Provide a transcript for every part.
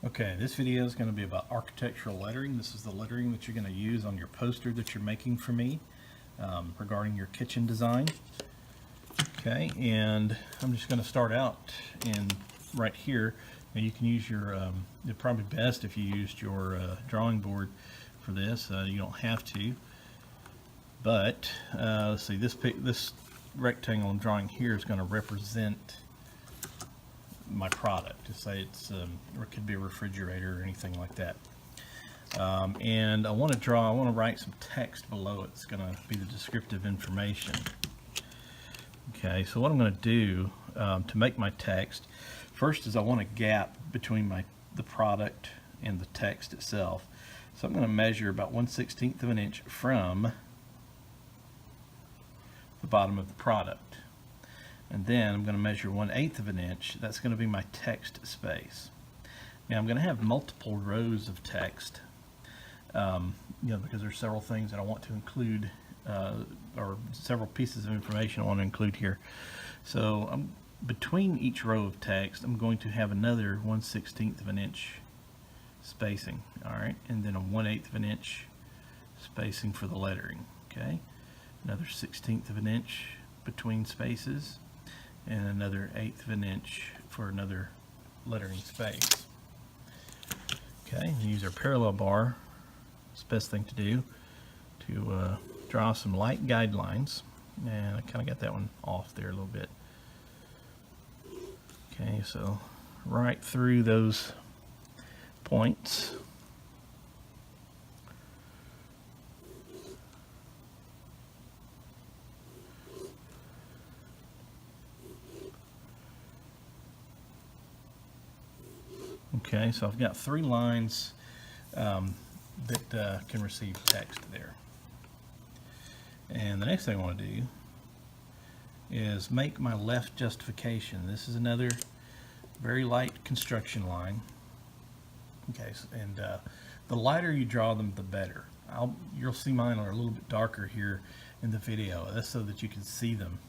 Okay, this video is going to be about architectural lettering. This is the lettering that you're going to use on your poster that you're making for me regarding your kitchen design. Okay, and I'm just going to start out in right here. Now you can use your, it's probably best if you used your drawing board for this. You don't have to. But let's see, this rectangle I'm drawing here is going to represent my product. To say it's or it could be a refrigerator or anything like that. And I want to write some text below it. It's going to be the descriptive information. Okay, so what I'm going to do to make my text first is I want a gap between the product and the text itself. So I'm going to measure about 1/16 of an inch from the bottom of the product. And then I'm going to measure 1/8 of an inch. That's going to be my text space. Now I'm going to have multiple rows of text, because there's several things that I want to include, or several pieces of information I want to include here. So between each row of text, I'm going to have another 1/16 of an inch spacing. All right, and then a 1/8 of an inch spacing for the lettering. Okay, another 1/16 of an inch between spaces, and another 1/8 of an inch for another lettering space. Okay, use our parallel bar. It's the best thing to do to draw some light guidelines, and I kind of got that one off there a little bit. Okay, so right through those points. Okay, so I've got 3 lines that can receive text there. And the next thing I want to do is make my left justification. This is another very light construction line. Okay, and the lighter you draw them, the better. You'll see mine are a little bit darker here in the video. That's so that you can see them.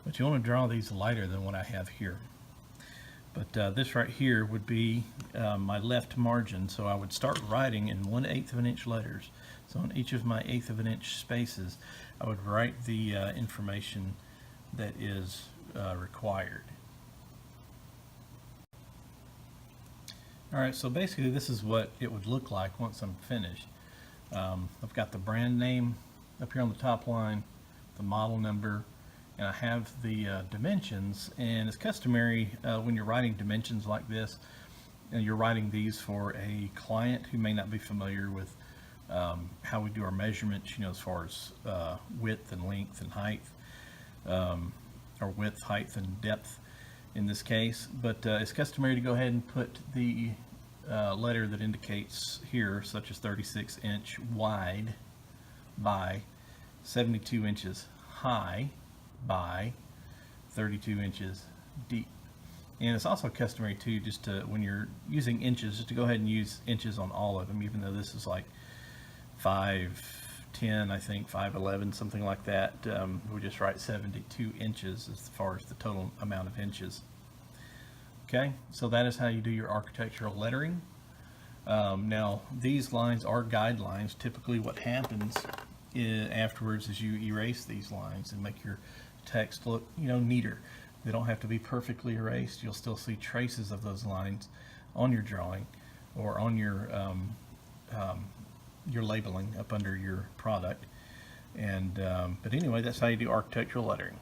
But you want to draw these lighter than what I have here. But this right here would be my left margin, so I would start writing in 1/8 of an inch letters. So on each of my 1/8 of an inch spaces, I would write the information that is required. Alright, so basically this is what it would look like once I'm finished. I've got the brand name up here on the top line, the model number, and I have the dimensions. And it's customary when you're writing dimensions like this, and you're writing these for a client who may not be familiar with how we do our measurements, as far as width and length and height, or width, height, and depth in this case. But it's customary to go ahead and put the letter that indicates here, such as 36 inch wide by 72 inches high by 32 inches deep. And it's also customary too, just to, when you're using inches, just to go ahead and use inches on all of them, even though this is like 5'10", I think 5'11", something like that. We just write 72 inches as far as the total amount of inches. Okay, so that is how you do your architectural lettering. Now these lines are guidelines. Typically what happens afterwards is you erase these lines and make your text look neater. They don't have to be perfectly erased. You'll still see traces of those lines on your drawing or on your labeling up under your product. And but anyway, that's how you do architectural lettering.